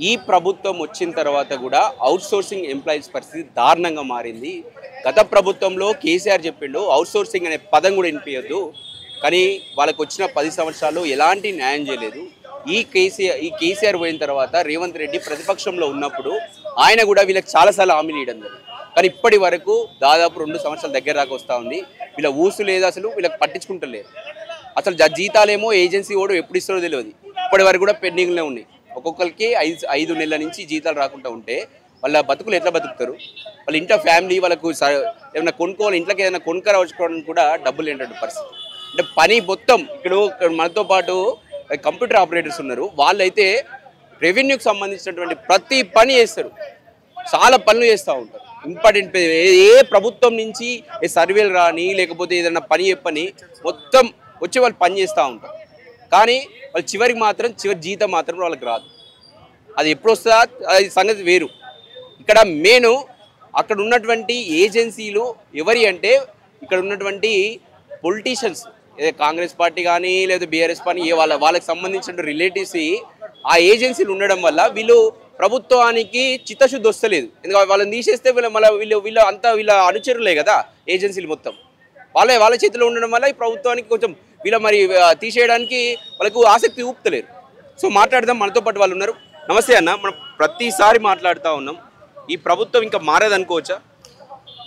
ఈ ప్రభుత్వం వచ్చిన తర్వాత కూడా అవుట్సోర్సింగ్ ఎంప్లాయీస్ పరిస్థితి దారుణంగా మారింది. గత ప్రభుత్వంలో కేసీఆర్ చెప్పిండు అవుట్సోర్సింగ్ అనే పదం కూడా వినిపించద్దు, కానీ వాళ్ళకు వచ్చిన 10 సంవత్సరాలు ఎలాంటి న్యాయం చేయలేదు. ఈ కేసీఆర్ పోయిన తర్వాత రేవంత్ రెడ్డి ప్రతిపక్షంలో ఉన్నప్పుడు ఆయన కూడా వీళ్ళకి చాలాసార్లు హామీలు ఇవ్వడం జరిగింది. కానీ ఇప్పటి వరకు దాదాపు 2 సంవత్సరాల దగ్గర దాకా వస్తూ ఉంది. వీళ్ళ ఊసు లేదు, అసలు వీళ్ళకి పట్టించుకుంటలేరు. అసలు జీతాలేమో ఏజెన్సీ కూడా ఎప్పుడు ఇస్తారో తెలియదు. ఇప్పటి వరకు కూడా పెండింగ్లో ఉన్నాయి. ఒక్కొక్కరికి 5 నెలల నుంచి జీతాలు రాకుండా ఉంటే వాళ్ళ బతుకులు ఎట్లా బతుకుతారు? వాళ్ళ ఇంట్లో ఫ్యామిలీ వాళ్ళకు ఏమైనా కొనుక్కోవాలి, ఇంట్లోకి ఏదైనా కొనుక్కరావచ్చుకోవడానికి కూడా డబ్బులు ఏంటంటే పరిస్థితి. అంటే పని మొత్తం ఇక్కడ మనతో పాటు కంప్యూటర్ ఆపరేటర్స్ ఉన్నారు. వాళ్ళైతే రెవెన్యూకి సంబంధించినటువంటి ప్రతి పని చేస్తారు, చాలా పనులు చేస్తూ ఉంటారు. ఇంపార్టెంట్ ఏ ప్రభుత్వం నుంచి ఏ సర్వేలు రాని లేకపోతే ఏదైనా పని చెప్పని మొత్తం వచ్చి వాళ్ళు పని చేస్తూ ఉంటారు. కానీ వాళ్ళు చివరి జీతం మాత్రం వాళ్ళకి రాదు. అది ఎప్పుడు వస్తుందా అది సంగతి వేరు. ఇక్కడ మెయిన్ అక్కడ ఉన్నటువంటి ఏజెన్సీలు ఎవరి అంటే ఇక్కడ ఉన్నటువంటి పొలిటీషియన్స్, కాంగ్రెస్ పార్టీ కానీ లేదా బీఆర్ఎస్ పార్టీ వాళ్ళకి సంబంధించిన రిలేటివ్స్ ఆ ఏజెన్సీలు ఉండడం వల్ల వీళ్ళు ప్రభుత్వానికి చిత్తశుద్ధి వస్తలేదు. ఎందుకంటే వాళ్ళని తీసేస్తే వీళ్ళ అనుచరులే కదా ఏజెన్సీలు మొత్తం. వాళ్ళ చేతిలో ఉండడం వల్ల ఈ ప్రభుత్వానికి కొంచెం వీళ్ళ మరి తీసేయడానికి వాళ్ళకు ఆసక్తి ఊపుతలేరు. సో మాట్లాడదాం, మనతో పాటు వాళ్ళు ఉన్నారు. నమస్తే అన్న. మనం ప్రతిసారి మాట్లాడుతూ ఉన్నాం, ఈ ప్రభుత్వం ఇంకా మారేదనుకోవచ్చా?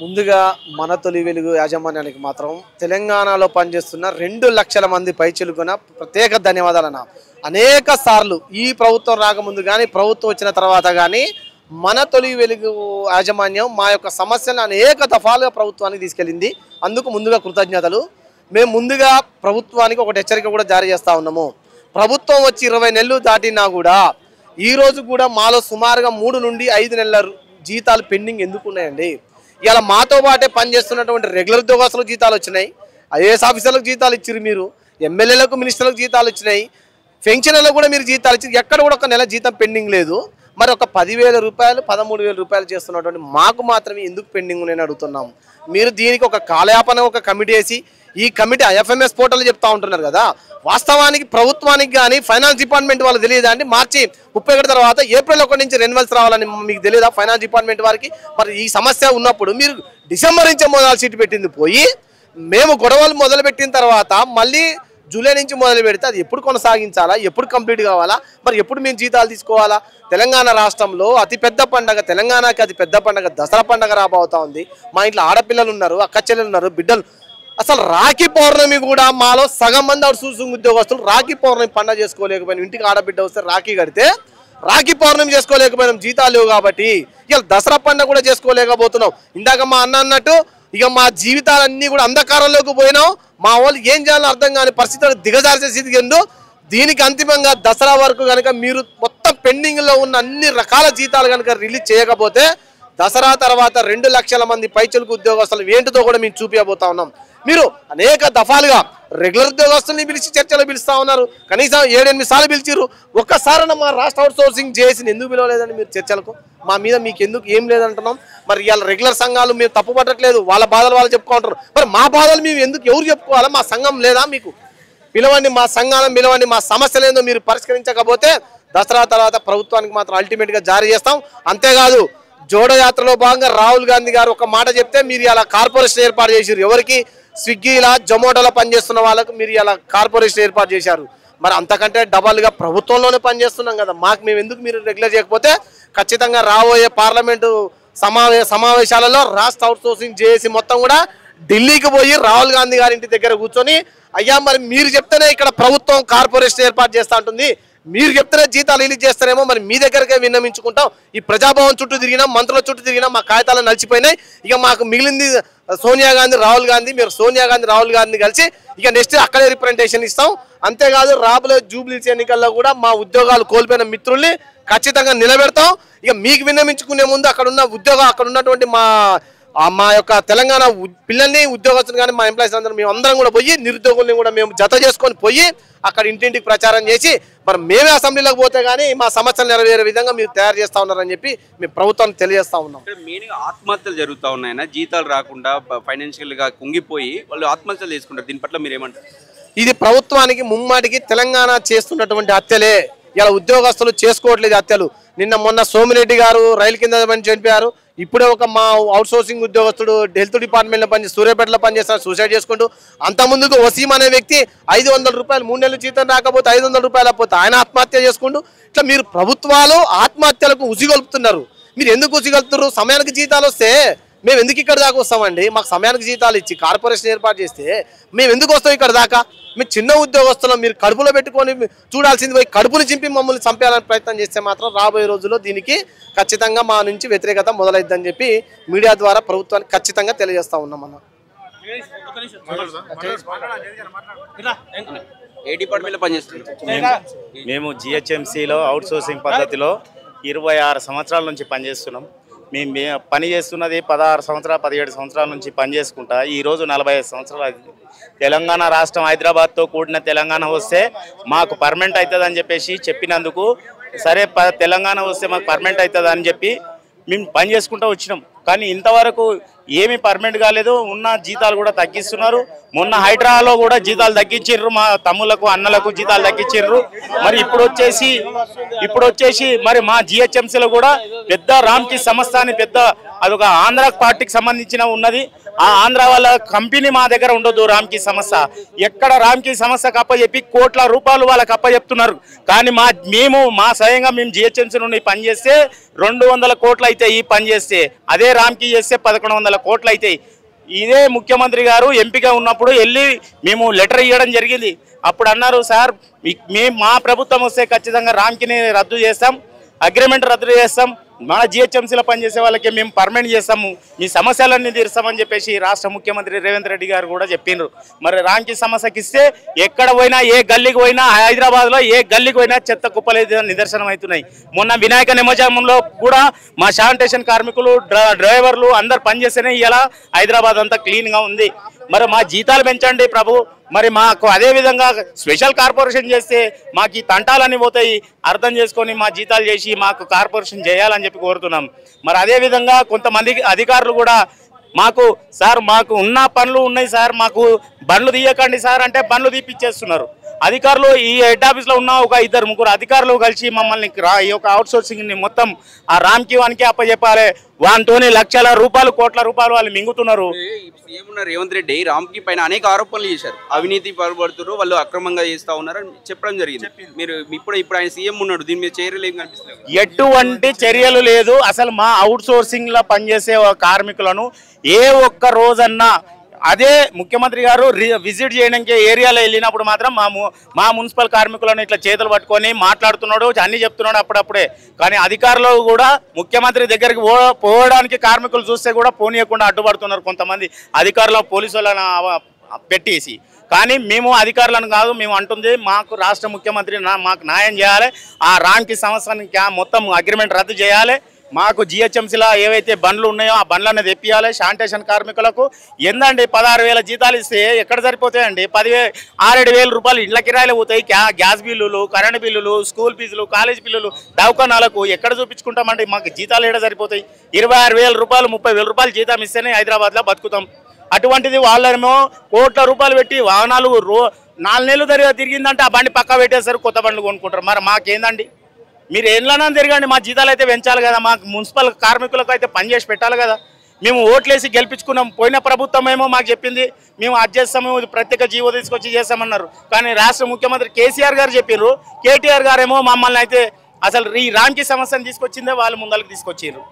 ముందుగా మన తొలి వెలుగు యాజమాన్యానికి మాత్రం తెలంగాణలో పనిచేస్తున్న 2 లక్షల మంది పైచిలుకున్న ప్రత్యేక ధన్యవాదాలన్న. అనేక సార్లు ఈ ప్రభుత్వం రాకముందు కానీ ప్రభుత్వం వచ్చిన తర్వాత కానీ మన తొలి వెలుగు యాజమాన్యం మా యొక్క సమస్యలను అనేక దఫాలుగా ప్రభుత్వానికి తీసుకెళ్ళింది. అందుకు ముందుగా కృతజ్ఞతలు. మేము ముందుగా ప్రభుత్వానికి ఒకటి హెచ్చరిక కూడా జారీ చేస్తూ ఉన్నాము. ప్రభుత్వం వచ్చి 20 నెలలు దాటినా కూడా ఈరోజు కూడా మాలో సుమారుగా 3 నుండి 5 నెలల జీతాలు పెండింగ్ ఎందుకు ఉన్నాయండి? ఇలా మాతో పాటే పనిచేస్తున్నటువంటి రెగ్యులర్ ఉద్యోగస్తులకు జీతాలు వచ్చినాయి, ఐఏఎస్ ఆఫీసర్లకు జీతాలు ఇచ్చారు, మీరు ఎమ్మెల్యేలకు మినిస్టర్లకు జీతాలు వచ్చినాయి, పెన్షన్లకు కూడా మీరు జీతాలు ఇచ్చారు. ఎక్కడ కూడా ఒక నెల జీతం పెండింగ్ లేదు. మరి ఒక 10,000 రూపాయలు 13,000 రూపాయలు చేస్తున్నటువంటి మాకు మాత్రమే ఎందుకు పెండింగ్ నేను అడుగుతున్నాం. మీరు దీనికి ఒక కాలయాపన ఒక కమిటీ వేసి, ఈ కమిటీ ఐఎఫ్ఎంఎస్ పోర్టల్ చెప్తా ఉంటున్నారు కదా, వాస్తవానికి ప్రభుత్వానికి కానీ ఫైనాన్స్ డిపార్ట్మెంట్ వాళ్ళు తెలియదా అండి? మార్చి 31 తర్వాత ఏప్రిల్ 1 నుంచి రెన్యువల్స్ రావాలని మీకు తెలియదా ఫైనాన్స్ డిపార్ట్మెంట్ వారికి? మరి ఈ సమస్య ఉన్నప్పుడు మీరు డిసెంబర్ నుంచే మొదలు సీటు పెట్టింది పోయి మేము గొడవలు మొదలుపెట్టిన తర్వాత మళ్ళీ జూలై నుంచి మొదలు పెడితే అది ఎప్పుడు కొనసాగించాలా, ఎప్పుడు కంప్లీట్ కావాలా, మరి ఎప్పుడు మేము జీతాలు తీసుకోవాలా? తెలంగాణ రాష్ట్రంలో అతిపెద్ద పండగ, తెలంగాణకి అతి పెద్ద పండగ దసరా పండగ రాబోతా ఉంది. మా ఇంట్లో ఆడపిల్లలు ఉన్నారు, అక్క చెల్లెలు ఉన్నారు, బిడ్డలు. అసలు రాఖీ పౌర్ణమి కూడా మాలో సగం మంది అవుట్సోర్సింగ్ ఉద్యోగస్తులు రాఖీ పౌర్ణమి పండుగ చేసుకోలేకపోయినాం. ఇంటికి ఆడబిడ్డ వస్తే రాఖీ కడితే రాఖీ పౌర్ణమి చేసుకోలేకపోయినాం, జీతాలు లేవు కాబట్టి. ఇక దసరా పండుగ కూడా చేసుకోలేకపోతున్నాం. ఇందాక మా అన్న అన్నట్టు ఇక మా జీవితాలన్నీ కూడా అంధకారంలోకి పోయినాం. మా వాళ్ళు ఏం చేయాలో అర్థం కాని పరిస్థితులు దిగజార్చే స్థితికి ఎందు. దీనికి అంతిమంగా దసరా వరకు కనుక మీరు మొత్తం పెండింగ్లో ఉన్న అన్ని రకాల జీతాలు కనుక రిలీజ్ చేయకపోతే దసరా తర్వాత 2 లక్షల మంది పైచలకు ఉద్యోగస్తులు ఏంటితో కూడా మేము చూపించబోతా ఉన్నాం. మీరు అనేక దఫాలుగా రెగ్యులర్ ఉద్యోగస్తుల్ని పిలిచి చర్చలు పిలుస్తూ ఉన్నారు. కనీసం 7-8 సార్లు పిలిచిర్రు. ఒక్కసారైనా మా రాష్ట్ర అవుట్సోర్సింగ్ చేసి ఎందుకు పిలవలేదండి మీరు చర్చలకు? మా మీద మీకు ఎందుకు ఏం లేదంటున్నాం. మరి ఇవాళ రెగ్యులర్ సంఘాలు మేము తప్పు పట్టట్లేదు, వాళ్ళ బాధలు వాళ్ళు చెప్పుకుంటారు. మరి మా బాధలు మేము ఎందుకు ఎవరు చెప్పుకోవాలా? మా సంఘం లేదా? మీకు పిలవండి, మా సంఘాలను పిలవండి. మా సమస్యలు ఏందో మీరు పరిష్కరించకపోతే దసరా తర్వాత ప్రభుత్వానికి మాత్రం అల్టిమేట్గా జారీ చేస్తాం. అంతేకాదు, జోడో యాత్రలో భాగంగా రాహుల్ గాంధీ గారు ఒక మాట చెప్తే మీరు ఇలా కార్పొరేషన్ ఏర్పాటు చేశారు. ఎవరికి? స్విగ్గీలా జొమాటోలో పనిచేస్తున్న వాళ్ళకు మీరు ఇలా కార్పొరేషన్ ఏర్పాటు చేశారు. మరి అంతకంటే డబల్గా ప్రభుత్వంలోనే పనిచేస్తున్నాం కదా, మాకు మేము ఎందుకు మీరు రెగ్యులర్ చేయకపోతే ఖచ్చితంగా రాబోయే పార్లమెంటు సమావేశాలలో రాష్ట్ర అవుట్సోర్సింగ్ చేసి మొత్తం కూడా ఢిల్లీకి పోయి రాహుల్ గాంధీ గారి ఇంటి దగ్గర కూర్చొని, అయ్యా మరి మీరు చెప్తేనే ఇక్కడ ప్రభుత్వం కార్పొరేషన్ ఏర్పాటు చేస్తూ ఉంటుంది, మీరు చెప్తేనే జీతాలు రిలీజ్ చేస్తారేమో, మరి మీ దగ్గరకే విన్నమించుకుంటాం. ఈ ప్రజాభవన్ చుట్టూ తిరిగినాం, మంత్రుల చుట్టూ తిరిగినాం, మా కాగితాలు నలిచిపోయినాయి. ఇక మాకు మిగిలింది సోనియా గాంధీ రాహుల్ గాంధీ. మీరు సోనియా గాంధీ రాహుల్ గాంధీ కలిసి ఇక నెక్స్ట్ అక్కడే రిప్రజెంటేషన్ ఇస్తాం. అంతేకాదు రాబోయే జూబ్లీస్ ఎన్నికల్లో కూడా మా ఉద్యోగాలు కోల్పోయిన మిత్రుల్ని ఖచ్చితంగా నిలబెడతాం. ఇక మీకు విన్నమించుకునే ముందు అక్కడ ఉన్నటువంటి మా యొక్క తెలంగాణ పిల్లల్ని ఉద్యోగస్తులు కానీ మా ఎంప్లాయీస్ అందరూ మేము అందరం కూడా పోయి నిరుద్యోగుల్ని కూడా మేము జత చేసుకొని పోయి అక్కడ ఇంటింటికి ప్రచారం చేసి మరి మేమే అసెంబ్లీలోకి పోతే కానీ మా సమస్యలు నెరవేరే విధంగా మీరు తయారు చేస్తూ ఉన్నారని చెప్పి మేము ప్రభుత్వానికి తెలియజేస్తా ఉన్నాం. మెయిన్గా ఆత్మహత్యలు జరుగుతూ ఉన్నాయన్న, జీతాలు రాకుండా ఫైనాన్షియల్గా కుంగిపోయి వాళ్ళు ఆత్మహత్యలు చేసుకుంటారు. దీని పట్ల మీరు ఏమంటారు? ఇది ప్రభుత్వానికి ముమ్మాటికి తెలంగాణ చేస్తున్నటువంటి హత్యలే. ఇలా ఉద్యోగస్తులు చేసుకోవట్లేదు హత్యలు. నిన్న మొన్న సోమిరెడ్డి గారు రైలు కింద చనిపోయారు. ఇప్పుడే ఒక మా అవుట్ సోర్సింగ్ ఉద్యోగస్తుడు హెల్త్ డిపార్ట్మెంట్లో సూర్యాపేటలో పనిచేస్తారు, సూసైడ్ చేసుకుంటూ. అంతకుముందుకు వసీం అనే వ్యక్తి 500 రూపాయలు 3 నెలలు జీతం రాకపోతే 500 రూపాయలు పోతే ఆయన ఆత్మహత్య చేసుకుంటూ. ఇట్లా మీరు ప్రభుత్వాలు ఆత్మహత్యలకు ఉసిగొలుపుతున్నారు. మీరు ఎందుకు ఉసిగొలుపుతున్నారు? సమయానికి జీతాలు వస్తే మేము ఎందుకు ఇక్కడ దాకా వస్తామండి? మాకు సమయానికి జీతాలు ఇచ్చి కార్పొరేషన్ ఏర్పాటు చేస్తే మేము ఎందుకు వస్తాం ఇక్కడ దాకా? మీరు చిన్న ఉద్యోగస్తులం, మీరు కడుపులో పెట్టుకొని చూడాల్సింది పోయి కడుపుని చింపి మమ్మల్ని చంపేయాలని ప్రయత్నం చేస్తే మాత్రం రాబోయే రోజుల్లో దీనికి ఖచ్చితంగా మా నుంచి వ్యతిరేకత మొదలైద్దని చెప్పి మీడియా ద్వారా ప్రభుత్వానికి ఖచ్చితంగా తెలియజేస్తా ఉన్నాం అన్న. ఏ డిపార్ట్మెంట్లో పనిచేస్తున్నారు? మేము జిహెచ్ఎంసీలో అవుట్ సోర్సింగ్ పద్ధతిలో 26 సంవత్సరాల నుంచి పనిచేస్తున్నాం. మేము పని చేస్తున్నది 16 సంవత్సరాలు 17 సంవత్సరాల నుంచి పని చేసుకుంటా ఈరోజు 45 సంవత్సరాలు అయింది. తెలంగాణ రాష్ట్రం హైదరాబాద్తో కూడిన తెలంగాణ వస్తే మాకు పర్మనెంట్ అవుతుందని చెప్పేసి చెప్పినందుకు సరే తెలంగాణ వస్తే మాకు పర్మనెంట్ అవుతుంది అని చెప్పి మేము పని చేసుకుంటూ వచ్చినాం. కానీ ఇంతవరకు ఏమీ పర్మనెంట్ కాలేదు. ఉన్న జీతాలు కూడా తగ్గిస్తున్నారు. మొన్న హైడ్రాలో కూడా జీతాలు తగ్గించారు, మా తమ్ములకు అన్నలకు జీతాలు తగ్గించారు. మరి ఇప్పుడు వచ్చేసి మరి మా జిహెచ్ఎంసీలో కూడా పెద్ద రామ్కి సంస్థ అని పెద్ద అదొక ఆంధ్ర పార్టీకి సంబంధించిన ఉన్నది. ఆ ఆంధ్ర వాళ్ళ కంపెనీ మా దగ్గర ఉండదు. రామ్కి సంస్థ ఎక్కడ రామ్కి సంస్థకు అప్పచెప్పి కోట్ల రూపాయలు వాళ్ళకి అప్పచెప్తున్నారు. కానీ మా స్వయంగా మేము జిహెచ్ఎంసీ నుండి పనిచేస్తే 200 కోట్లు అవుతాయి ఈ పని చేస్తే. అదే రామ్కి చేస్తే 1100 కోట్లు అవుతాయి. ఇదే ముఖ్యమంత్రి గారు ఎంపీగా ఉన్నప్పుడు వెళ్ళి మేము లెటర్ ఇవ్వడం జరిగింది. అప్పుడు అన్నారు, సార్ మా ప్రభుత్వం వస్తే ఖచ్చితంగా రామ్కిని రద్దు చేస్తాం, అగ్రిమెంట్ రద్దు చేస్తాం, మన జిహెచ్ఎంసీలో పనిచేసే వాళ్ళకి మేము పర్మనెంట్ చేస్తాము, మీ సమస్యలన్నీ తీరుస్తామని చెప్పేసి రాష్ట్ర ముఖ్యమంత్రి రేవంత్ రెడ్డి గారు కూడా చెప్పిండ్రు. మరి రామ్కి సమస్యకి ఇస్తే ఎక్కడ పోయినా ఏ గల్లీకి పోయినా హైదరాబాద్లో ఏ గల్లీకి పోయినా చెత్త కుప్పలేదు నిదర్శనం అవుతున్నాయి. మొన్న వినాయక నిమజ్జనంలో కూడా మా శానిటేషన్ కార్మికులు డ్రైవర్లు అందరు పనిచేస్తేనే ఇలా హైదరాబాద్ అంతా క్లీన్గా ఉంది. మరి మా జీతాలు పెంచండి ప్రభు. మరి మాకు అదే విధంగా స్పెషల్ కార్పొరేషన్ చేస్తే మాకు ఈ తంటాలన్నీ పోతాయి. అర్థం చేసుకొని మా జీతాలు చేసి మాకు కార్పొరేషన్ చేయాలని చెప్పి కోరుతున్నాం. మరి అదే విధంగా కొంతమంది అధికారులు కూడా మాకు ఉన్న పనులు ఉన్నాయి సార్, మాకు బండ్లు తీయకండి సార్ అంటే బండ్లు తీపిచ్చేస్తున్నారు. అధికారులు ఈ హెడ్ ఆఫీస్లో ఉన్న ఒక 2-3 అధికారులు కలిసి మమ్మల్ని ఈ యొక్క అవుట్ సోర్సింగ్ని మొత్తం ఆ రామ్కి వానికి అప్పచెప్పాలి. వానితోని లక్షల రూపాయలు కోట్ల రూపాయలు వాళ్ళు మింగుతున్నారు. సీఎం రేవంత్ రెడ్డి రామ్కి పైన అనేక ఆరోపణలు చేశారు, అవినీతి పాల్పడుతున్నారు, వాళ్ళు అక్రమంగా చేస్తా ఉన్నారు అని చెప్పడం జరిగింది. మీరు ఇప్పుడు ఆయన సీఎం ఉన్నాడు, దీని మీద చర్యలు ఏం కనిపిస్తుంది? ఎటువంటి చర్యలు లేదు. అసలు మా అవుట్ సోర్సింగ్ లో పనిచేసే కార్మికులను ఏ ఒక్క రోజన్నా అదే ముఖ్యమంత్రి గారు విజిట్ చేయడానికి ఏరియాలో వెళ్ళినప్పుడు మాత్రం మా మున్సిపల్ కార్మికులను ఇట్లా చేతులు పట్టుకొని మాట్లాడుతున్నాడు, అన్ని చెప్తున్నాడు అప్పుడప్పుడే. కానీ అధికారులు కూడా ముఖ్యమంత్రి దగ్గరికి పోవడానికి కార్మికులు చూస్తే కూడా పోనీయకుండా అడ్డుపడుతున్నారు కొంతమంది అధికారులు పోలీసు వాళ్ళని పెట్టేసి. కానీ మేము అధికారులను కాదు, మేము అంటుంది మాకు రాష్ట్ర ముఖ్యమంత్రి మాకు న్యాయం చేయాలి. ఆ రామ్కి సంవత్సరానికి మొత్తం అగ్రిమెంట్ రద్దు చేయాలి. మాకు జిహెచ్ఎంసీలో ఏవైతే బండ్లు ఉన్నాయో ఆ బండ్లను తెప్పియాలి. శానిటేషన్ కార్మికులకు ఎందండి 16,000 జీతాలు ఇస్తే ఎక్కడ సరిపోతాయండి? 6-7 రూపాయలు ఇండ్ల కిరాయిలు పోతాయి. గ్యాస్ బిల్లులు, కరెంటు బిల్లులు, స్కూల్ ఫీజులు, కాలేజ్ బిల్లులు, దవాఖానాలకు ఎక్కడ చూపించుకుంటామండి? మాకు జీతాలు ఏడ సరిపోతాయి? 26,000 రూపాయలు 30,000 రూపాయలు జీతం ఇస్తేనే హైదరాబాద్లో బతుకుతాం. అటువంటిది వాళ్ళేమో కోట్ల రూపాయలు పెట్టి వాహనాలు 4 నెలలు తిరిగిందంటే ఆ బండి పక్కా పెట్టేస్తారు, కొత్త బండ్లు కొనుక్కుంటారు. మరి మాకేందండి? మీరు ఎట్లన్నా తిరగండి, మా జీతాలు అయితే పెంచాలి కదా, మాకు మున్సిపల్ కార్మికులకు అయితే పని చేసి పెట్టాలి కదా. మేము ఓట్లేసి గెలిపించుకున్నాం. పోయిన ప్రభుత్వం ఏమో మాకు చెప్పింది మేము అది చేస్తాము, ప్రత్యేక జీవో తీసుకొచ్చి చేస్తామన్నారు. కానీ రాష్ట్ర ముఖ్యమంత్రి కేసీఆర్ గారు చెప్పారు, కేటీఆర్ గారేమో మమ్మల్ని అయితే అసలు ఈ రామ్కి సమస్యను తీసుకొచ్చిందే వాళ్ళు ముందరికి తీసుకొచ్చారు.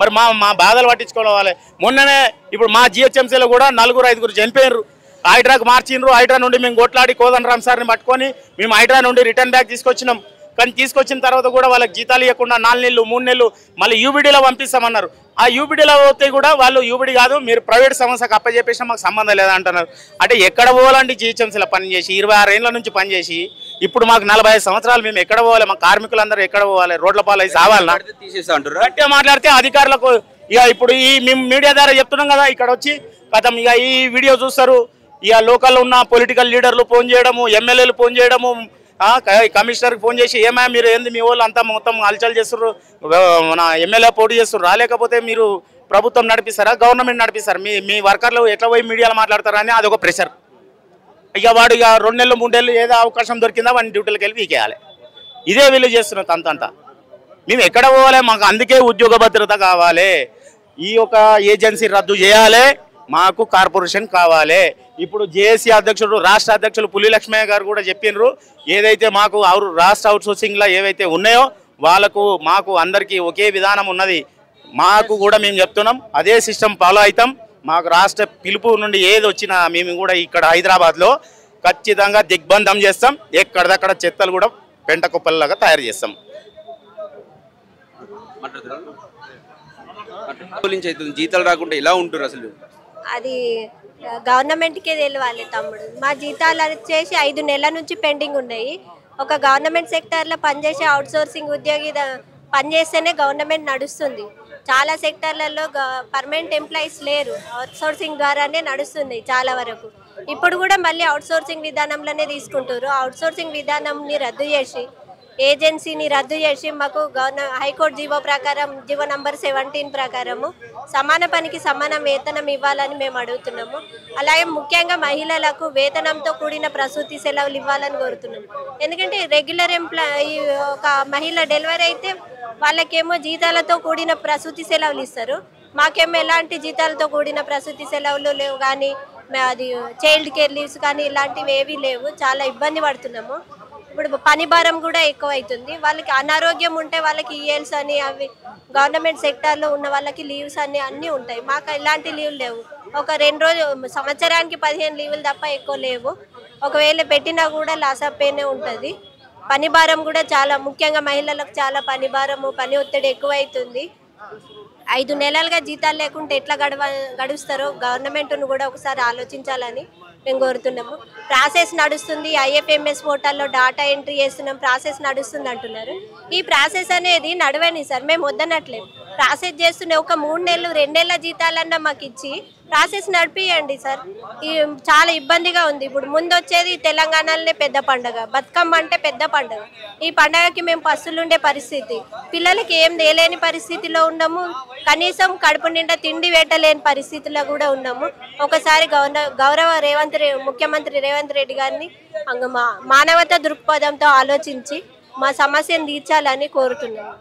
మరి మా బాధలు పట్టించుకోవాలి. మొన్ననే ఇప్పుడు మా జిహెచ్ఎంసీలో కూడా 4-5 చనిపోయారు. హైడ్రాకు మార్చిండ్రు. హైడ్రా నుండి మేము కొట్లాడి కోదండరామ్ సార్ని పట్టుకొని మేము హైడ్రా నుండి రిటర్న్ బ్యాక్ తీసుకొచ్చినాం. కానీ తీసుకొచ్చిన తర్వాత కూడా వాళ్ళకి జీతాలు ఇవ్వకుండా 4 నెలలు 3 నెలలు మళ్ళీ యూబీడీలో పంపిస్తామన్నారు. ఆ యూబీడీలో పోతే కూడా వాళ్ళు యూబీడీ కాదు, మీరు ప్రైవేట్ సంస్థకు అప్పచెప్పేసినా మాకు సంబంధం లేదంటున్నారు. అంటే ఎక్కడ పోవాలండి? జిహెచ్ఎంసీలో పనిచేసి 26 ఏళ్ళ నుంచి పనిచేసి ఇప్పుడు మాకు 45 సంవత్సరాలు మేము ఎక్కడ పోవాలి? మా కార్మికులందరూ ఎక్కడ పోవాలి? రోడ్ల పాలు అయితే సావాలన్నా? గట్టిగా మాట్లాడితే అధికారులకు ఇక ఇప్పుడు మేము మీడియా ద్వారా చెప్తున్నాం కదా, ఇక్కడ వచ్చి కథం ఇక ఈ వీడియో చూస్తారు. ఇక లోకల్లో ఉన్న పొలిటికల్ లీడర్లు ఫోన్ చేయడము, ఎమ్మెల్యేలు ఫోన్ చేయడము, కమిషనర్కి ఫోన్ చేసి ఏమా మీరు ఏంది మీ వాళ్ళు అంతా మొత్తం హల్చల్ చేస్తున్నారు, మన ఎమ్మెల్యే పోటీ చేస్తున్నారు, రాలేకపోతే మీరు ప్రభుత్వం నడిపిస్తారా గవర్నమెంట్ నడిపిస్తారా? మీ వర్కర్లు ఎట్లా పోయి మీడియాలో మాట్లాడతారా అని అదొక ప్రెషర్. ఇక వాడు ఇక 2 నెలలు 3 నెలలు ఏదో అవకాశం దొరికిందా వాడిని డ్యూటీలకు వెళ్ళి వీకేయాలి. ఇదే వీళ్ళు చేస్తున్న తంతంతా. మేము ఎక్కడ పోవాలి? మాకు అందుకే ఉద్యోగ భద్రత కావాలి. ఈ యొక్క ఏజెన్సీ రద్దు చేయాలి, మాకు కార్పొరేషన్ కావాలి. ఇప్పుడు జేఏసీ అధ్యక్షుడు రాష్ట్ర అధ్యక్షులు పులి లక్ష్మయ్య గారు కూడా చెప్పినారు, ఏదైతే మాకు రాష్ట్ర అవుట్సోర్సింగ్లో ఏవైతే ఉన్నాయో వాళ్ళకు మాకు అందరికీ ఒకే విధానం ఉన్నది. మాకు కూడా మేము చెప్తున్నాం, అదే సిస్టమ్ ఫాలో అవుతాం. మాకు రాష్ట్ర పిలుపు నుండి ఏది వచ్చినా మేము కూడా ఇక్కడ హైదరాబాద్లో ఖచ్చితంగా దిగ్బంధం చేస్తాం. ఎక్కడిదక్కడ చెత్తలు కూడా పెంట కుప్పల్లాగా తయారు చేస్తాం. జీతాలు రాకుండా ఎలా ఉంటారు అసలు? అది గవర్నమెంట్కే తెలియాలి తమ్ముడు. మా జీతాలు వచ్చేసి 5 నెలల నుంచి పెండింగ్ ఉన్నాయి. ఒక గవర్నమెంట్ సెక్టార్లో పనిచేసే అవుట్సోర్సింగ్ ఉద్యోగి పనిచేస్తేనే గవర్నమెంట్ నడుస్తుంది. చాలా సెక్టార్లలో పర్మనెంట్ ఎంప్లాయీస్ లేరు, అవుట్సోర్సింగ్ ద్వారానే నడుస్తుంది చాలా వరకు. ఇప్పుడు కూడా మళ్ళీ అవుట్సోర్సింగ్ విధానంలోనే తీసుకుంటారు. అవుట్సోర్సింగ్ విధానంని రద్దు చేసి ఏజెన్సీని రద్దు చేసి మాకు హైకోర్టు జీవో ప్రకారం జీవో నంబర్ 17 ప్రకారము సమాన పనికి సమాన వేతనం ఇవ్వాలని మేము అడుగుతున్నాము. అలాగే ముఖ్యంగా మహిళలకు వేతనంతో కూడిన ప్రసూతి సెలవులు ఇవ్వాలని కోరుతున్నాము. ఎందుకంటే రెగ్యులర్ ఎంప్లాయీ ఒక మహిళ డెలివరీ అయితే వాళ్ళకేమో జీతాలతో కూడిన ప్రసూతి సెలవులు ఇస్తారు, మాకేమో ఎలాంటి జీతాలతో కూడిన ప్రసూతి సెలవులు లేవు. కానీ అది చైల్డ్ కేర్ లీవ్స్ కానీ ఇలాంటివి ఏవీ లేవు. చాలా ఇబ్బంది పడుతున్నాము. ఇప్పుడు పని భారం కూడా ఎక్కువ అవుతుంది. వాళ్ళకి అనారోగ్యం ఉంటే వాళ్ళకి ఈఎల్స్ అని అవి గవర్నమెంట్ సెక్టార్లో ఉన్న వాళ్ళకి లీవ్స్ అన్నీ ఉంటాయి. మాకు ఇలాంటి లీవ్లు లేవు. ఒక 2 రోజులు సంవత్సరానికి 15 లీవులు తప్ప ఎక్కువ లేవు. ఒకవేళ పెట్టినా కూడా లాస్ ఆఫ్ పేనే ఉంటుంది. పని భారం కూడా చాలా, ముఖ్యంగా మహిళలకు చాలా పని భారము, పని ఒత్తిడి ఎక్కువ అవుతుంది. 5 నెలలుగా జీతాలు లేకుంటే ఎట్లా గడుస్తారో గవర్నమెంట్ను కూడా ఒకసారి ఆలోచించాలని మేము కోరుతున్నాము. ప్రాసెస్ నడుస్తుంది, ఐఎఫ్ఎంఎస్ పోర్టల్లో డాటా ఎంట్రీ చేస్తున్నాం, ప్రాసెస్ నడుస్తుంది అంటున్నారు. ఈ ప్రాసెస్ అనేది నడవని సార్, మేము వద్దనట్లేదు. ప్రాసెస్ చేస్తున్న ఒక 3 నెలలు 2 నెలల జీతాలన్నా మాకు ఇచ్చి ప్రాసెస్ నడిపియండి సార్. ఈ చాలా ఇబ్బందిగా ఉంది. ఇప్పుడు ముందు వచ్చేది తెలంగాణలోనే పెద్ద పండుగ, బతుకమ్మ అంటే పెద్ద పండుగ. ఈ పండుగకి మేము పస్తులుండే పరిస్థితి, పిల్లలకి ఏం తేలేని పరిస్థితిలో ఉన్నాము. కనీసం కడుపు నిండా తిండి పెట్టలేని పరిస్థితిలో కూడా ఉన్నాము. ఒకసారి గౌరవ ముఖ్యమంత్రి రేవంత్ రెడ్డి గారిని మానవతా దృక్పథంతో ఆలోచించి మా సమస్యను తీర్చాలని కోరుతున్నాము.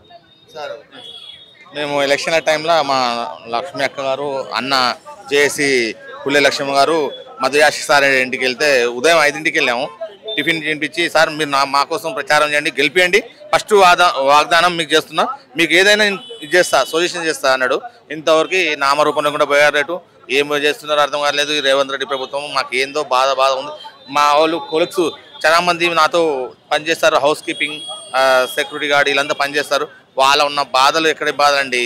మేము ఎలక్షన్ల టైంలో మా లక్ష్మీ అక్క గారు, అన్న జేఏసీ పుల్లె లక్ష్మమ్మ గారు మధుయాషి సార్ ఇంటికి వెళ్తే ఉదయం 5ంటికి వెళ్ళాము. టిఫిన్ తినిపించి, సార్ మీరు మా కోసం ప్రచారం చేయండి, గెలిపియండి, ఫస్ట్ వాగ్దానం మీకు చేస్తున్నా, మీకు ఏదైనా ఇది చేస్తా, సొల్యూషన్ చేస్తా అన్నాడు. ఇంతవరకు నామరూపంలో కూడా పోయారు. రేటు ఏం చేస్తున్నారో అర్థం కాలేదు. ఈ రేవంత్ రెడ్డి ప్రభుత్వం మాకు ఏందో బాధ ఉంది. మా వాళ్ళు కొలిక్స్ చాలా మంది నాతో పనిచేస్తారు, హౌస్ కీపింగ్, సెక్యూరిటీ గార్డ్ వీళ్ళంతా పనిచేస్తారు. వాళ్ళ ఉన్న బాధలు ఎక్కడే బాధలండి.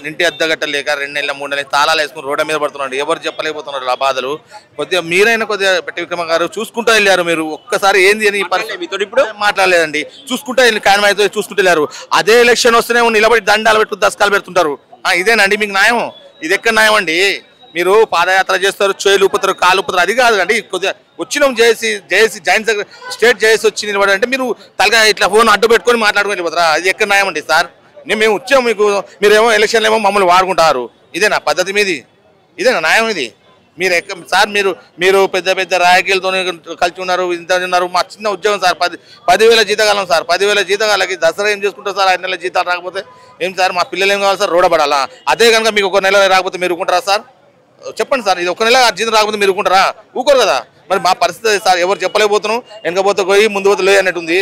ఇంటి అద్దగట్టలేక 2 నెలలు 3 నెలలు తాళాలు వేసుకుని రోడ్డు మీద పడుతున్నాడు. ఎవరు చెప్పలేకపోతున్నారు ఆ బాధలు. కొద్దిగా మీరైనా కొద్దిగా పెట్టి విక్రమ గారు చూసుకుంటూ వెళ్ళారు. మీరు ఒక్కసారి ఏంది అని మీతో ఇప్పుడు మాట్లాడలేదండి, చూసుకుంటూ వెళ్ళి కాయన అయితే చూసుకుంటూ వెళ్ళారు. అదే ఎలక్షన్ వస్తేనే నిలబడి దండాలు పెట్టు దశకాలు పెడుతుంటారు. ఇదేనండి మీకు న్యాయం? ఇది ఎక్కడ న్యాయం అండి? మీరు పాదయాత్ర చేస్తారు, చేలు ఊపుతారు, కాలు ఊపుతారు, అది కాదు అండి. కొద్దిగా వచ్చినాం జేఏసీ జాయింట్ స్టేట్ జేఏసీ వచ్చి నిలబడి అంటే మీరు తలగా ఇట్లా ఫోన్ అడ్డు పెట్టుకొని మాట్లాడుకొని వెళ్ళిపోతారా? అది ఎక్కడ న్యాయం అండి సార్? మేము వచ్చాము, మీకు మీరేమో ఎలక్షన్లు ఏమో మమ్మల్ని వాడుకుంటారు. ఇదేనా పద్ధతి మీది? ఇదేనా న్యాయం ఇది? మీరు సార్ మీరు పెద్ద రాజకీయాలతో కలిసి ఉన్నారు, ఇంత ఉన్నారు. మా చిన్న ఉద్యోగం సార్, 10,000 జీతకాలం సార్. 10,000 జీతకాలకి దసరా ఏం చేసుకుంటారు సార్? 5 నెలల జీతాలు రాకపోతే ఏం సార్? మా పిల్లలు ఏం కావాలి సార్? రోడబడాలా? అదే కనుక మీకు 1 నెల రాకపోతే మీరు ఊరుకుంటారా సార్? చెప్పండి సార్. ఇది 1 నెల జీతం రాకపోతే మీరు ఊరుకుంటారా? ఊరుకోరు కదా. మరి మా పరిస్థితి సార్, ఎవరు చెప్పలేకపోతున్నాం. వెనకపోతే పోయి ముందు పోతే లే అన్నట్టుంది.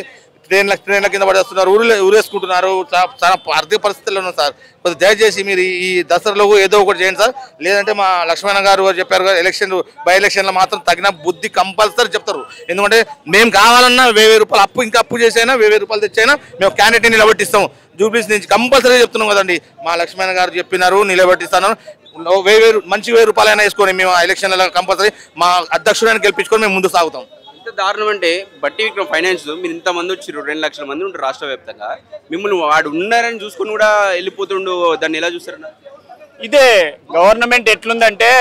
ట్రైన్ల కింద పడేస్తున్నారు, ఊరేసుకుంటున్నారు. చాలా ఆర్థిక పరిస్థితుల్లో ఉన్నాం సార్. కొద్దిగా దయచేసి మీరు ఈ దసరాలో ఏదో ఒకటి చేయండి సార్. లేదంటే మా లక్ష్మణ గారు చెప్పారు కదా, బై ఎలక్షన్లో మాత్రం తగిన బుద్ధి కంపల్సరీ చెప్తారు. ఎందుకంటే మేము కావాలన్నా 1,000 రూపాయలు అప్పు చేసైనా 1,000 రూపాయలు తెచ్చైనా మేము క్యాండిడేట్ని నిలబెట్టిస్తాం. జూబ్లీస్ నుంచి కంపల్సరీ చెప్తున్నాం కదండి. మా లక్ష్మణ గారు చెప్పినారు, నిలబెట్టిస్తాను. 1,000 మంచి 1,000 రూపాయలైనా వేసుకొని మేము ఎలక్షన్లలో కంపల్సరీ మా అధ్యక్షుడిని గెలిపించుకొని మేము ముందు సాగుతాం. ఇంత దారుణం అంటే బట్టి విక్రమ్ ఫైనాన్స్ మీరు ఇంతమంది వచ్చారు, 2 లక్షల మంది ఉంటారు రాష్ట్ర వ్యాప్తంగా. మిమ్మల్ని వాడు ఉన్నారని చూసుకొని కూడా వెళ్ళిపోతుండు, దాన్ని ఎలా చూస్తారన్న? ఇదే గవర్నమెంట్ ఎట్లుందంటే,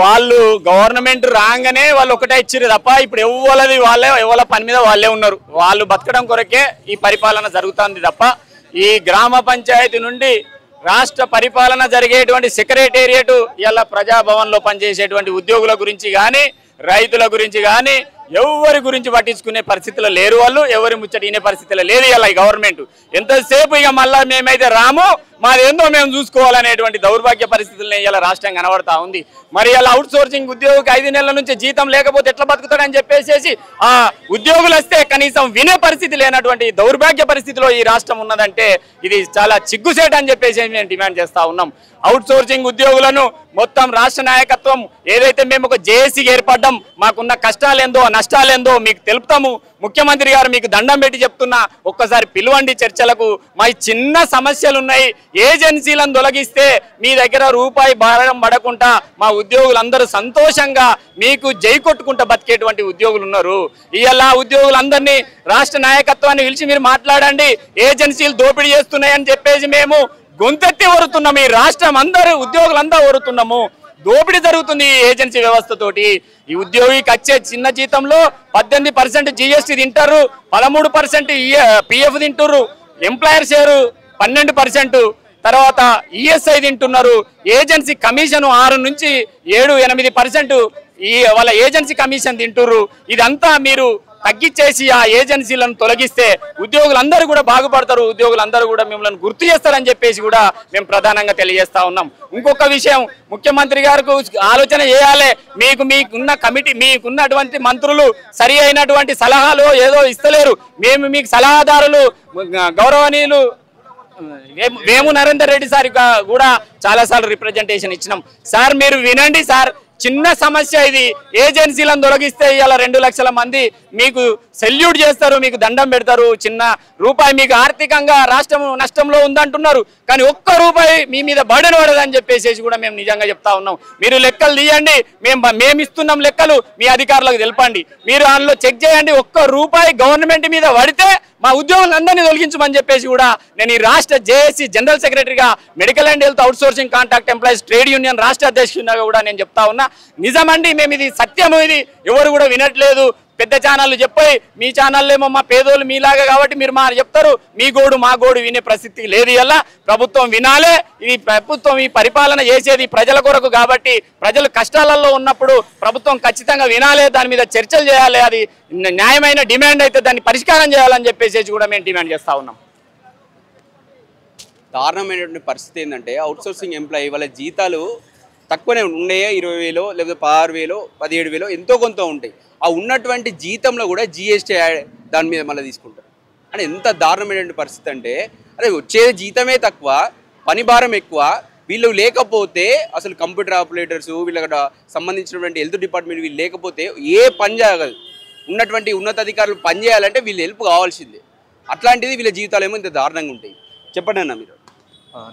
వాళ్ళు గవర్నమెంట్ రాగానే వాళ్ళు ఒకటే ఇచ్చిర్రు తప్ప ఇప్పుడు ఎవరి పని మీద వాళ్ళే ఉన్నారు. వాళ్ళు బతకడం కొరకే ఈ పరిపాలన జరుగుతుంది తప్ప ఈ గ్రామ పంచాయతీ నుండి రాష్ట్ర పరిపాలన జరిగేటువంటి సెక్రటేరియట్ ఇలా ప్రజాభవన్లో పనిచేసేటువంటి ఉద్యోగుల గురించి కానీ, రైతుల గురించి కానీ, ఎవరి గురించి పట్టించుకునే పరిస్థితిలో లేరు వాళ్ళు, ఎవరి ముచ్చట వినే పరిస్థితిలో లేదు ఇలా ఈ గవర్నమెంట్. ఎంతసేపు ఇక మళ్ళీ మేమైతే రాము, మాదేందో మేము చూసుకోవాలనేటువంటి దౌర్భాగ్య పరిస్థితులనే ఇలా రాష్ట్రం కనబడతా ఉంది. మరి ఇలా అవుట్ సోర్సింగ్ ఉద్యోగికి 5 నెలల నుంచి జీతం లేకపోతే ఎట్లా బతుకుతాడని చెప్పేసి ఆ ఉద్యోగులు వస్తే కనీసం వినే పరిస్థితి లేనటువంటి దౌర్భాగ్య పరిస్థితిలో ఈ రాష్ట్రం ఉన్నదంటే ఇది చాలా సిగ్గుసేట అని చెప్పేసి మేము డిమాండ్ చేస్తా ఉన్నాం. అవుట్ సోర్సింగ్ ఉద్యోగులను మొత్తం రాష్ట్ర నాయకత్వం ఏదైతే మేము ఒక జేఏసీకి ఏర్పడ్డాం, మాకున్న కష్టాలేందో నష్టాలేందో మీకు తెలుపుతాము. ముఖ్యమంత్రి గారు మీకు దండం పెట్టి చెప్తున్నా, ఒక్కసారి పిలువండి చర్చలకు. మా చిన్న సమస్యలు ఉన్నాయి, ఏజెన్సీలను తొలగిస్తే మీ దగ్గర రూపాయి భారం పడకుండా మా ఉద్యోగులందరూ సంతోషంగా మీకు జై కొట్టుకుంటా బతికేటువంటి ఉద్యోగులు ఉన్నారు. ఇవాళ ఉద్యోగులందరినీ రాష్ట్ర నాయకత్వాన్ని పిలిచి మీరు మాట్లాడండి, ఏజెన్సీలు దోపిడీ చేస్తున్నాయని చెప్పేసి మేము గొంతెత్తి వరుతున్నాము. ఈ రాష్ట్రం అందరూ ఉద్యోగులంతా వరుతున్నాము. దోపిడీ జరుగుతుంది ఈ ఏజెన్సీ వ్యవస్థతోటి. ఈ ఉద్యోగికి వచ్చే చిన్న జీతంలో 18% GST తింటారు, 13% PF తింటారు, ఎంప్లాయర్ షేరు 12%, తర్వాత ESI తింటున్నారు. ఏజెన్సీ కమిషన్ 6 నుంచి 7-8% వాళ్ళ ఏజెన్సీ కమిషన్ తింటున్నారు. ఇదంతా మీరు తగ్గించేసి ఆ ఏజెన్సీలను తొలగిస్తే ఉద్యోగులందరూ కూడా బాగుపడతారు, ఉద్యోగులందరూ కూడా మిమ్మల్ని గుర్తు చేస్తారని చెప్పేసి కూడా మేము ప్రధానంగా తెలియజేస్తా ఉన్నాం. ఇంకొక విషయం, ముఖ్యమంత్రి గారికి ఆలోచన చేయాలి. మీకున్న కమిటీ, మీకున్నటువంటి మంత్రులు సరి అయినటువంటి సలహాలు ఏదో ఇస్తలేరు. మేము మీకు సలహాదారులు గౌరవనీయులు వేము నరేందర్ రెడ్డి సార్ కూడా చాలాసార్లు రిప్రజెంటేషన్ ఇచ్చినాం. సార్ మీరు వినండి సార్, చిన్న సమస్య ఇది. ఏజెన్సీలను తొలగిస్తే ఇలా 2 లక్షల మంది మీకు సెల్యూట్ చేస్తారు, మీకు దండం పెడతారు. చిన్న రూపాయి మీకు ఆర్థికంగా రాష్ట్రం నష్టంలో ఉందంటున్నారు, కానీ ఒక్క రూపాయి మీ మీద బర్డెన్ పడదని చెప్పేసి కూడా మేము నిజంగా చెప్తా ఉన్నాం. మీరు లెక్కలు తీయండి, మేము ఇస్తున్నాం లెక్కలు, మీ అధికారులకు తెలపండి. మీరు అందులో చెక్ చేయండి, ఒక్క రూపాయి గవర్నమెంట్ మీద పడితే మా ఉద్యోగులందరినీ తొలగించమని చెప్పేసి కూడా నేను ఈ రాష్ట్ర జేఏసీ జనరల్ సెక్రటరీగా medical and health out sourcing contract employees trade union రాష్ట్ర అధ్యక్షుడిగా కూడా నేను చెప్తా ఉన్నా. నిజమండి, మేము ఇది సత్యము, ఇది ఎవరు కూడా వినట్లేదు. పెద్ద ఛానళ్ళు చెప్పాయి, మీ ఛానళ్ళేమో మా పేదోళ్ళు మీలాగా కాబట్టి మీరు మా చెప్తారు, మీ గోడు మా గోడు వినే పరిస్థితి లేదు. ఇలా ప్రభుత్వం వినాలే. ఈ ప్రభుత్వం ఈ పరిపాలన చేసేది ప్రజల కొరకు కాబట్టి ప్రజలు కష్టాలలో ఉన్నప్పుడు ప్రభుత్వం ఖచ్చితంగా వినాలే, దాని మీద చర్చలు చేయాలి. అది న్యాయమైన డిమాండ్ అయితే దాన్ని పరిష్కారం చేయాలని చెప్పేసి కూడా మేము డిమాండ్ చేస్తా ఉన్నాం. దారుణమైనటువంటి పరిస్థితి ఏంటంటే అవుట్సోర్సింగ్ ఎంప్లాయీ వాళ్ళ జీతాలు తక్కువనే ఉన్నాయో, 20,000 లేకపోతే 16,000 17,000 ఎంతో కొంత ఉంటాయి. ఆ ఉన్నటువంటి జీతంలో కూడా GST దాని మీద మళ్ళీ తీసుకుంటారు. అంటే ఎంత దారుణమైనటువంటి పరిస్థితి అంటే, అదే వచ్చేది జీతమే తక్కువ, పని భారం ఎక్కువ. వీళ్ళు లేకపోతే అసలు కంప్యూటర్ ఆపరేటర్స్, వీళ్ళకి సంబంధించినటువంటి హెల్త్ డిపార్ట్మెంట్ వీళ్ళు లేకపోతే ఏ పని చేయగలదు. ఉన్నటువంటి ఉన్నతాధికారులు పని చేయాలంటే వీళ్ళు హెల్ప్ కావాల్సిందే. అట్లాంటిది వీళ్ళ జీవితాలు ఏమో ఇంత దారుణంగా ఉంటాయి. చెప్పండి అన్న మీరు.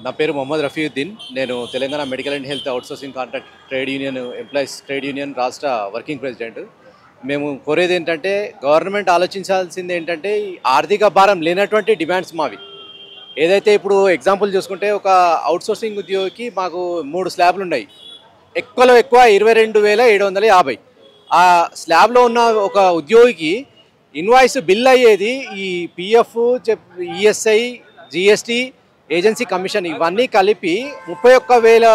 నా పేరు మొహమ్మద్ రఫీయుద్దీన్. నేను Telangana medical and health outsourcing contract trade union employees trade union రాష్ట్ర వర్కింగ్ ప్రెసిడెంట్. మేము కోరేది ఏంటంటే, గవర్నమెంట్ ఆలోచించాల్సింది ఏంటంటే, ఆర్థిక భారం లేనటువంటి డిమాండ్స్ మావి. ఏదైతే ఇప్పుడు ఎగ్జాంపుల్ చూసుకుంటే, ఒక అవుట్సోర్సింగ్ ఉద్యోగికి మాకు 3 స్లాబ్లు ఉన్నాయి. ఎక్కువలో ఎక్కువ 22,750. ఆ స్లాబ్లో ఉన్న ఒక ఉద్యోగికి ఇన్వాయిస్ బిల్ అయ్యేది ఈ PF, ESI, GST, agency commission ఇవన్నీ కలిపి 31,000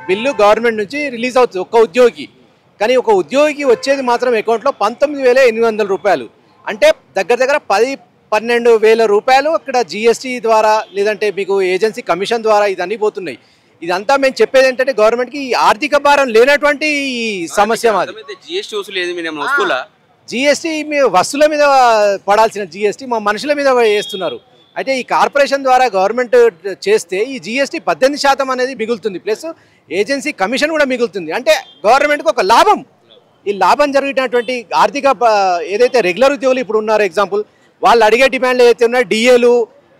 బిల్లు గవర్నమెంట్ నుంచి రిలీజ్ అవుతుంది ఒక్క ఉద్యోగికి. కానీ ఒక ఉద్యోగికి వచ్చేది మాత్రం అకౌంట్లో 19,800 రూపాయలు. అంటే దగ్గర దగ్గర 10-12,000 రూపాయలు అక్కడ GST ద్వారా, లేదంటే మీకు ఏజెన్సీ కమిషన్ ద్వారా ఇదన్నీ పోతున్నాయి. ఇదంతా మేము చెప్పేది ఏంటంటే, గవర్నమెంట్కి ఆర్థిక భారం లేనటువంటి ఈ సమస్య మాది. GST మీ వస్తువుల మీద పడాల్సిన GST మా మనుషుల మీద వేస్తున్నారు. అయితే ఈ కార్పొరేషన్ ద్వారా గవర్నమెంట్ చేస్తే ఈ GST 18% అనేది మిగులుతుంది, ప్లస్ ఏజెన్సీ కమిషన్ కూడా మిగులుతుంది. అంటే గవర్నమెంట్కి ఒక లాభం. ఈ లాభం జరిగినటువంటి ఆర్థిక ఏదైతే రెగ్యులర్ ఉద్యోగులు ఇప్పుడు ఉన్నారు, ఎగ్జాంపుల్ వాళ్ళు అడిగే డిమాండ్లు ఏదైతే ఉన్నాయో, DAలు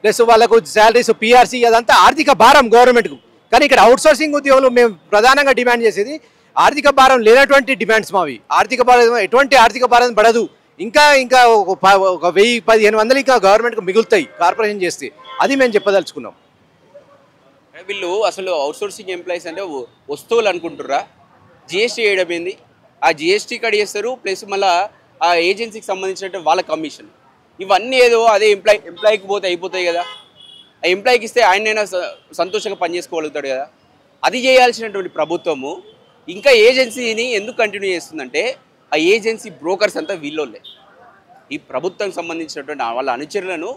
ప్లస్ వాళ్ళకు శాలరీస్, PRC, అదంతా ఆర్థిక భారం గవర్నమెంట్కు. కానీ ఇక్కడ అవుట్సోర్సింగ్ ఉద్యోగులు మేము ప్రధానంగా డిమాండ్ చేసేది ఆర్థిక భారం లేనటువంటి డిమాండ్స్ మావి. ఆర్థిక భారం, ఎటువంటి ఆర్థిక భారం పడదు. ఇంకా ఒక 1,000-1,500 ఇంకా గవర్నమెంట్కి మిగులుతాయి కార్పొరేషన్ చేస్తే. అది మేము చెప్పదలుచుకున్నాం. వీళ్ళు అసలు అవుట్సోర్సింగ్ ఎంప్లాయీస్ అంటే వస్తువులు అనుకుంటుర్రా? GST వేయడం ఏంది? ఆ GST కట్ చేస్తారు, ప్లస్ మళ్ళీ ఆ ఏజెన్సీకి సంబంధించినట్టు వాళ్ళ కమిషన్, ఇవన్నీ ఏదో అదే ఎంప్లాయీకి పోతే అయిపోతాయి కదా. ఆ ఎంప్లాయీకి ఇస్తే ఆయనైనా సంతోషంగా పనిచేసుకోగలుగుతాడు కదా. అది చేయాల్సినటువంటి ప్రభుత్వము ఇంకా ఏజెన్సీని ఎందుకు కంటిన్యూ చేస్తుందంటే, ఆ ఏజెన్సీ బ్రోకర్స్ అంతా వీళ్ళోళ్ళే. ఈ ప్రభుత్వం సంబంధించినటువంటి వాళ్ళ అనుచరులను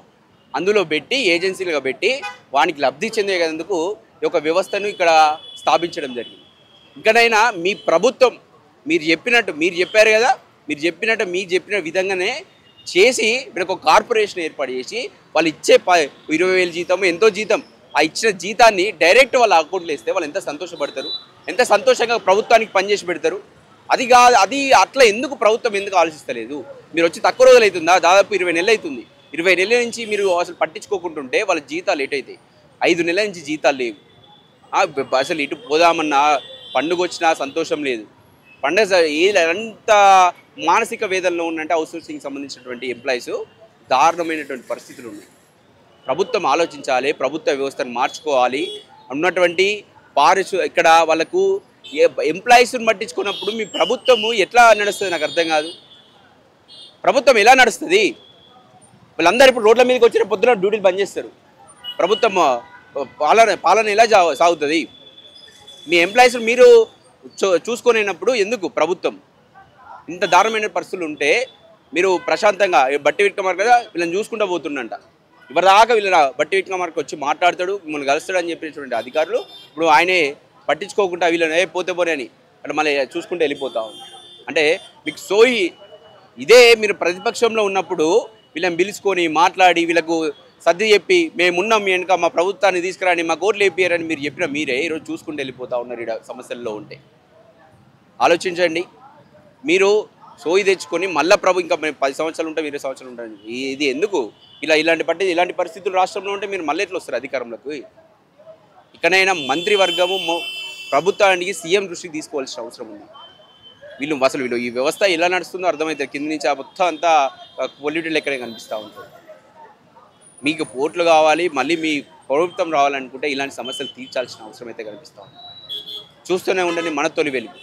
అందులో పెట్టి ఏజెన్సీలుగా పెట్టి వానికి లబ్ధి చెందేందుకు ఈ యొక్క వ్యవస్థను ఇక్కడ స్థాపించడం జరిగింది. ఇంకనైనా మీ ప్రభుత్వం మీరు చెప్పారు కదా, మీరు చెప్పిన విధంగానే చేసి వీళ్ళకి ఒక కార్పొరేషన్ ఏర్పాటు చేసి వాళ్ళు ఇచ్చే 20,000 జీతం ఎంతో జీతం, ఆ ఇచ్చిన జీతాన్ని డైరెక్ట్ వాళ్ళ అకౌంట్లో వేస్తే వాళ్ళు ఎంత సంతోషపడతారు, ఎంత సంతోషంగా ప్రభుత్వానికి పనిచేసి పెడతారు. అది అట్లా ప్రభుత్వం ఎందుకు ఆలోచిస్తలేదు? మీరు వచ్చి తక్కువ రోజులు అవుతుందా? దాదాపు 20 నెలలు అవుతుంది. 20 నెలల నుంచి మీరు అసలు పట్టించుకోకుంటుంటే వాళ్ళ జీతాలు లేట్ అవుతాయి. 5 నెలల నుంచి జీతాలు లేవు. అసలు ఇటు పోదామన్నా పండుగ వచ్చినా సంతోషం లేదు. పండుగ ఎంత మానసిక వేదనలో ఉన్నంటే అవుట్సోర్సింగ్ సంబంధించినటువంటి ఎంప్లాయీస్ దారుణమైనటువంటి పరిస్థితులు ఉన్నాయి. ప్రభుత్వం ఆలోచించాలి, ప్రభుత్వ వ్యవస్థను మార్చుకోవాలి. ఉన్నటువంటి ఇక్కడ వాళ్ళకు ఎంప్లాయీస్ని పట్టించుకున్నప్పుడు మీ ప్రభుత్వము ఎట్లా నడుస్తుంది నాకు అర్థం కాదు. ప్రభుత్వం ఎలా నడుస్తుంది? వీళ్ళందరూ ఇప్పుడు రోడ్ల మీదకి వచ్చిన పొద్దున డ్యూటీలు బంద్ చేస్తారు. ప్రభుత్వం పాలన ఎలా సాగుతుంది? మీ ఎంప్లాయీస్ మీరు చూసుకునేటప్పుడు ఎందుకు ప్రభుత్వం ఇంత దారుణమైన పరిస్థితులు ఉంటే మీరు ప్రశాంతంగా బట్టి విక్రమార్క కదా వీళ్ళని చూసుకుంటూ పోతుండంట. ఇవరిదాకా వీళ్ళ బట్టి విక్రమార్క వచ్చి మాట్లాడతాడు, మిమ్మల్ని కలుస్తాడు అని చెప్పినటువంటి అధికారులు ఇప్పుడు ఆయనే పట్టించుకోకుండా వీళ్ళని పోతే పోనీ అని అంటే మళ్ళీ చూసుకుంటూ వెళ్ళిపోతా ఉంది. అంటే మీకు ఇదే మీరు ప్రతిపక్షంలో ఉన్నప్పుడు వీళ్ళని పిలుచుకొని మాట్లాడి వీళ్ళకు సర్ది చెప్పి మేమున్నాం మీ వెనుక మా ప్రభుత్వాన్ని తీసుకురాని మా ఓట్లు వేపియారని మీరు చెప్పిన మీరే ఈరోజు చూసుకుంటూ వెళ్ళిపోతూ ఉన్నారు. ఇక్కడ సమస్యల్లో ఉంటే ఆలోచించండి. మీరు తెచ్చుకొని మళ్ళీ ఇంకా 10 సంవత్సరాలు ఉంటాం, 20 సంవత్సరాలు ఉంటాం. ఇది ఎందుకు ఇలాంటి పరిస్థితులు రాష్ట్రంలో ఉంటే మీరు మళ్ళీ ఎట్లా వస్తారు అధికారంలోకి? ఇకనైనా మంత్రివర్గము ప్రభుత్వానికి సీఎం దృష్టికి తీసుకోవాల్సిన అవసరం ఉంది. వీళ్ళు ఈ వ్యవస్థ ఎలా నడుస్తుందో అర్థమవుతుంది. కింద నుంచి ఆ మొత్తం అంతా పొల్యూటెడ్ లెక్కనే కనిపిస్తూ ఉంటుంది. మీకు పోర్టులు కావాలి, మళ్ళీ మీ ప్రభుత్వం రావాలనుకుంటే ఇలాంటి సమస్యలు తీర్చాల్సిన అవసరం అయితే కనిపిస్తూ ఉంది. చూస్తూనే ఉండండి మన తొలి వెలుగు.